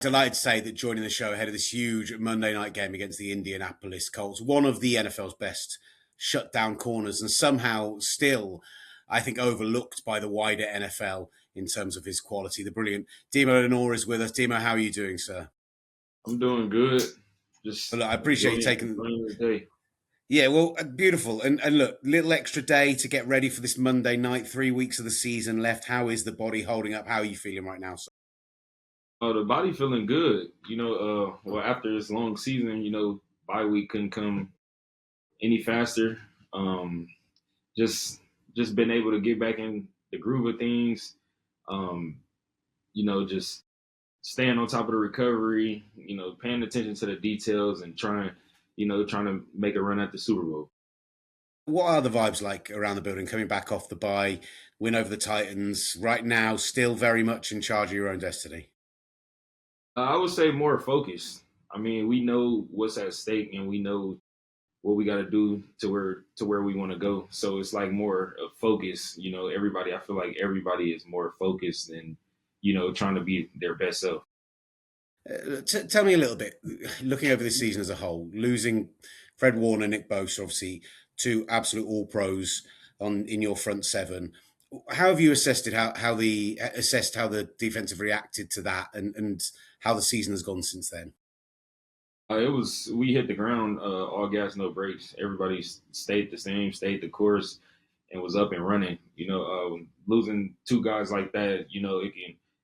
Delighted to say that joining the show ahead of this huge Monday night game against the Indianapolis Colts, one of the NFL's best shutdown corners, and somehow still, I think, overlooked by the wider NFL in terms of his quality. The brilliant Deommodore Lenoir is with us. Demo, how are you doing, sir? I'm doing good. Just Well, look, I appreciate you taking. the day. Yeah, well, beautiful. And look, little extra day to get ready for this Monday night. 3 weeks of the season left. How is the body holding up? How are you feeling right now, sir? The body feeling good. Well, after this long season, bye week couldn't come any faster. Um, just just been able to get back in the groove of things. Um, just staying on top of the recovery. Paying attention to the details and trying to make a run at the Super Bowl. What are the vibes like around the building coming back off the bye, win over the Titans? Right now, still very much in charge of your own destiny. I would say more focused. I mean, we know what's at stake, and we know what we got to do to where we want to go. So it's like more of focus. Everybody. I feel like everybody is more focused and trying to be their best self. Tell me a little bit, looking over this season as a whole, losing Fred Warner, Nick Bosa, obviously two absolute all pros on in your front seven. How have you assessed how the defense have reacted to that, and how the season has gone since then? We hit the ground, all gas, no brakes. Everybody stayed the same, stayed the course, and was up and running. Losing two guys like that,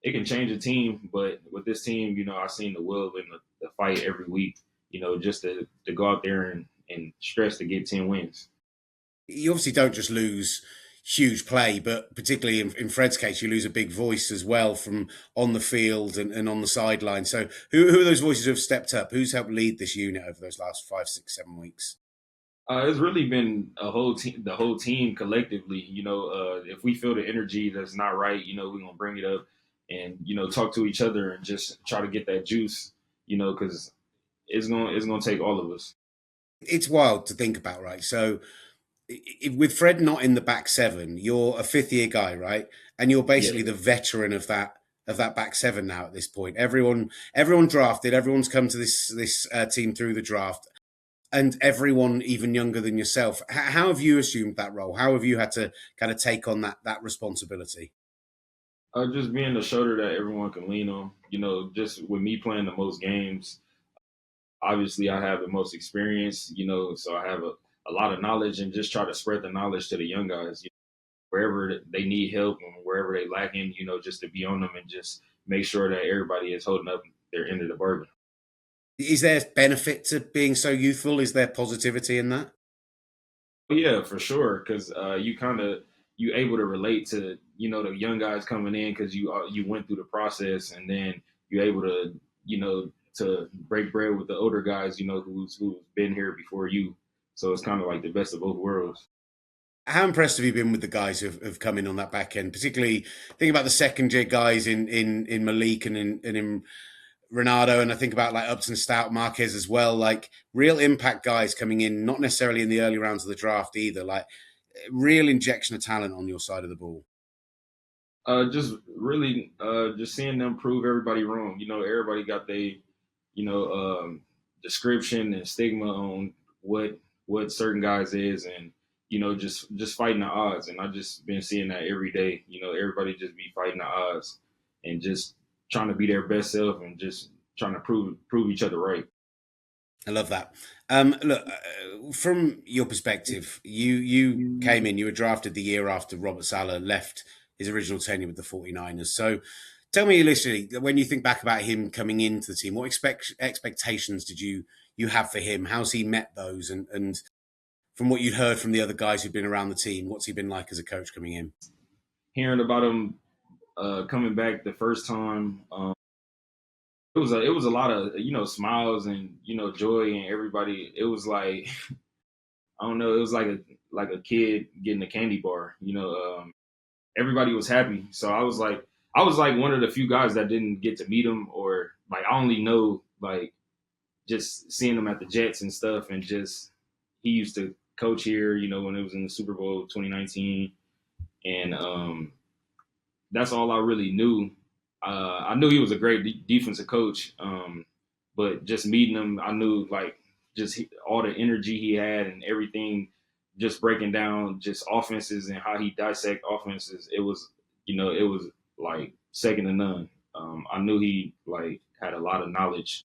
it can change a team. But with this team, I seen the will and the fight every week. Just to go out there and stress to get 10 wins. You obviously don't just lose huge play, but particularly in Fred's case, you lose a big voice as well from on the field and on the sideline. So who are those voices who have stepped up? Who's helped lead this unit over those last 5, 6, 7 weeks? It's really been a whole team, the whole team collectively. If we feel the energy that's not right, we're gonna bring it up and talk to each other and just try to get that juice. Because it's gonna take all of us. It's wild to think about, right? So with Fred not in the back seven, you're a fifth year guy, right? And you're Yeah. basically the veteran of that back seven now at this point. Everyone drafted, everyone's come to this team through the draft, and everyone even younger than yourself. How have you assumed that role? How have you had to kind of take on that responsibility? Just being the shoulder that everyone can lean on. Just with me playing the most games, obviously I have the most experience. So I have a lot of knowledge and just try to spread the knowledge to the young guys. Wherever they need help and wherever they lacking, just to be on them and just make sure that everybody is holding up their end of the bargain. Is there benefit to being so youthful? Is there positivity in that? Yeah, for sure, because you able to relate to the young guys coming in because you went through the process, and then you're able to to break bread with the older guys who's been here before you. So it's kind of like the best of both worlds. How impressed have you been with the guys who've come in on that back end, particularly thinking about the second year guys in Malik and in Renato, and I think about like Upton Stout, Marquez as well, like real impact guys coming in, not necessarily in the early rounds of the draft either, like real injection of talent on your side of the ball. Just really, just seeing them prove everybody wrong. Everybody got description and stigma on what certain guys is, and just fighting the odds. And I just been seeing that every day. Everybody just be fighting the odds and just trying to be their best self and just trying to prove each other right. I love that. Look, from your perspective, you came in, you were drafted the year after Robert Saleh left his original tenure with the 49ers. So tell me, literally, when you think back about him coming into the team, what expectations did you have for him? How's he met those? And from what you'd heard from the other guys who'd been around the team, what's he been like as a coach coming in? Hearing about him coming back the first time, it was a lot of smiles and joy and everybody. It was like I don't know. It was like a kid getting a candy bar. Everybody was happy. So I was like one of the few guys that didn't get to meet him, or like I only know like just seeing him at the Jets and stuff, and just he used to coach here. When it was in the Super Bowl 2019, and that's all I really knew. I knew he was a great defensive coach, but just meeting him, I knew like all the energy he had and everything, just breaking down just offenses and how he dissect offenses. It was like second to none. I knew he like had a lot of knowledge.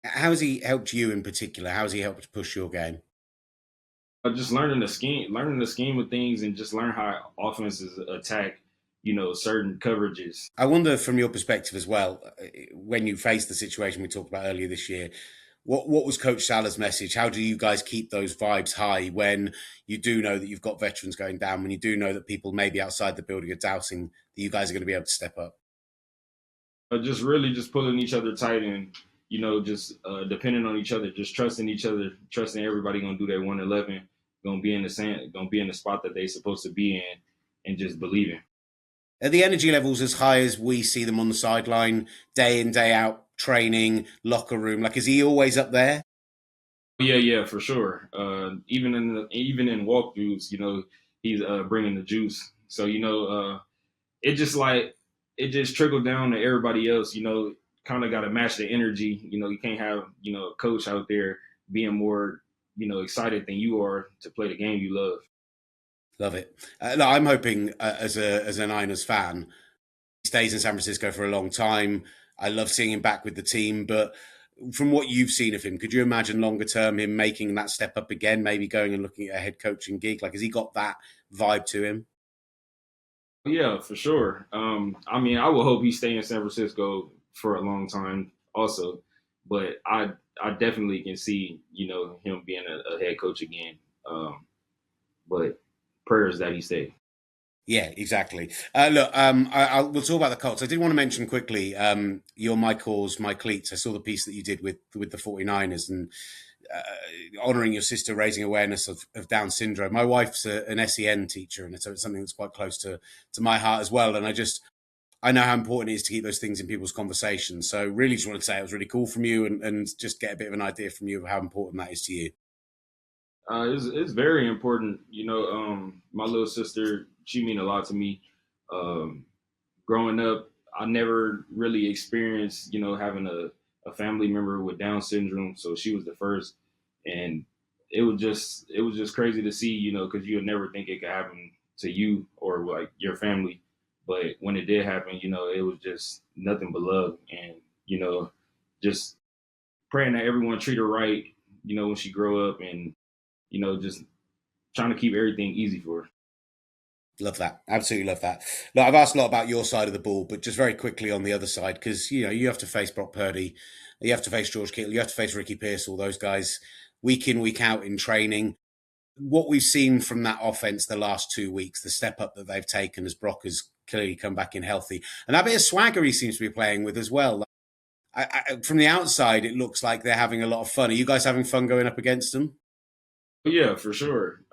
How has he helped you in particular? How has he helped push your game? Just learning the scheme of things, and just learn how offenses attack, certain coverages. I wonder, from your perspective as well, when you faced the situation we talked about earlier this year, what was Coach Salah's message? How do you guys keep those vibes high when you do know that you've got veterans going down, when you do know that people maybe outside the building are doubting that you guys are going to be able to step up? Just really just pulling each other tight, and just depending on each other, just trusting each other, trusting everybody gonna do their 111, gonna be in the sand, gonna be in the spot that they supposed to be in, and just believing. Are the energy levels as high as we see them on the sideline, day in, day out, training, locker room? Like, is he always up there? Yeah, yeah, for sure. Even in walkthroughs, he's bringing the juice. So it just like it just trickled down to everybody else. Kind of got to match the energy. You can't have a coach out there being more excited than you are to play the game you love. Love it. No, I'm hoping, as a Niners fan, he stays in San Francisco for a long time. I love seeing him back with the team, but from what you've seen of him, could you imagine longer term him making that step up again, maybe going and looking at a head coaching gig? Like, has he got that vibe to him? Yeah, for sure. I mean, I would hope he stay in San Francisco for a long time, also. But I definitely can see him being a head coach again. But prayers that he stay. Yeah, exactly. Look, we'll talk about the Colts. I did want to mention quickly your My Cause, My Cleats. I saw the piece that you did with the 49ers and honouring your sister, raising awareness of Down syndrome. My wife's an SEN teacher, and so it's something that's quite close to my heart as well. And I know how important it is to keep those things in people's conversations. So really just want to say it was really cool from you and just get a bit of an idea from you of how important that is to you. It's very important. My little sister, she mean a lot to me. Um, Growing up, I never really experienced, having a family member with Down syndrome. So she was the first, and it was just crazy to see, because you would never think it could happen to you or like your family, but when it did happen, it was just nothing but love, and just praying that everyone treat her right, when she grow up, and just trying to keep everything easy for her. Love that. Absolutely love that. Look, I've asked a lot about your side of the ball, but just very quickly on the other side, because you have to face Brock Purdy, you have to face George Kittle, you have to face Ricky Pierce, all those guys week in, week out in training. What we've seen from that offense the last 2 weeks, the step up that they've taken as Brock has clearly come back in healthy, and that bit of swagger he seems to be playing with as well. From the outside, it looks like they're having a lot of fun. Are you guys having fun going up against them? Yeah, for sure.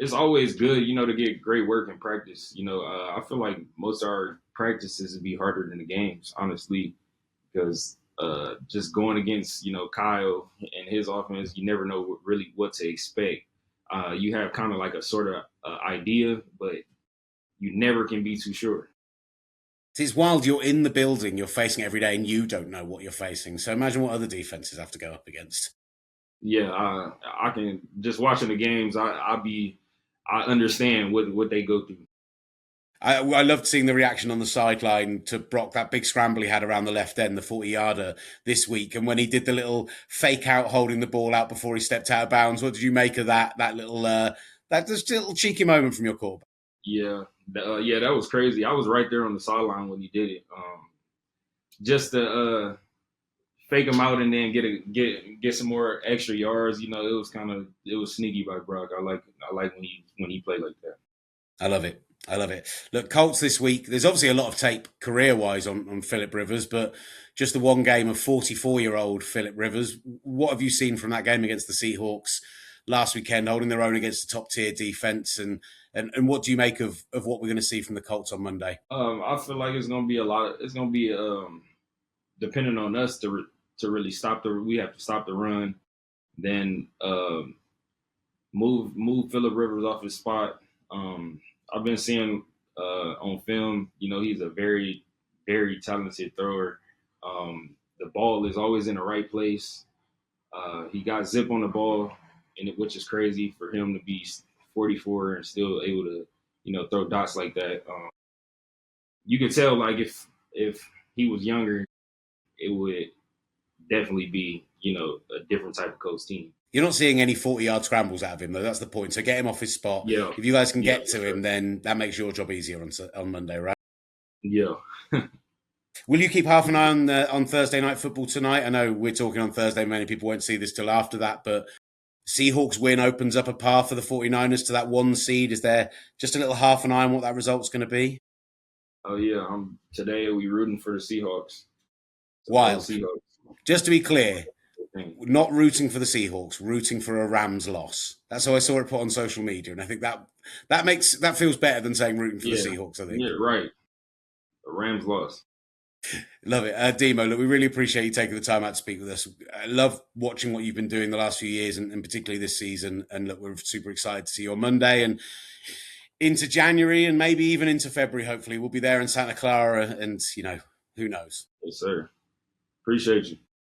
It's always good, to get great work in practice. I feel like most of our practices would be harder than the games, honestly, because just going against, Kyle and his offense, you never know really what to expect. You have kind of like a sort of idea, but you never can be too sure. It's wild. You're in the building, you're facing it every day, and you don't know what you're facing. So imagine what other defenses have to go up against. Yeah, I can just watching the games. I understand what they go through. I loved seeing the reaction on the sideline to Brock, that big scramble he had around the left end, the 40-yarder this week. And when he did the little fake out holding the ball out before he stepped out of bounds, what did you make of that little that just little cheeky moment from your quarterback? Yeah, yeah, that was crazy. I was right there on the sideline when he did it. Just to fake him out and then get some more extra yards. It was sneaky by Brock. I like when he played like that. I love it. I love it. Look, Colts this week, there's obviously a lot of tape career-wise on Philip Rivers, but just the one game of 44-year-old Philip Rivers. What have you seen from that game against the Seahawks last weekend, holding their own against the top-tier defense? And what do you make of what we're going to see from the Colts on Monday? I feel like it's going to be a lot. It's going to be depending on us to really stop the. We have to stop the run, then move Philip Rivers off his spot. I've been seeing on film. You know, he's a very, very talented thrower. The ball is always in the right place. He got zip on the ball, which is crazy for him to be 44 and still able to, you know, throw dots like that. You could tell, like, if he was younger, it would definitely be, you know, a different type of coach team. You're not seeing any 40-yard scrambles out of him, though. That's the point. So get him off his spot. Yeah. If you guys can get to sure. him, then that makes your job easier on Monday, right? Yeah. Will you keep half an eye on Thursday night football tonight? I know we're talking on Thursday. Many people won't see this till after that, but Seahawks win opens up a path for the 49ers to that 1 seed. Is there just a little half an eye on what that result's going to be? Oh, yeah. Today we rooting for the Seahawks. Wild. Seahawks. Just to be clear, not rooting for the Seahawks, rooting for a Rams loss. That's how I saw it put on social media, and I think that feels better than saying rooting for the Seahawks. I think. Yeah, right. The Rams lost. Love it. Demo, look, we really appreciate you taking the time out to speak with us. I love watching what you've been doing the last few years and particularly this season. And look, we're super excited to see you on Monday and into January and maybe even into February, hopefully. We'll be there in Santa Clara and, you know, who knows? Yes, sir. Appreciate you.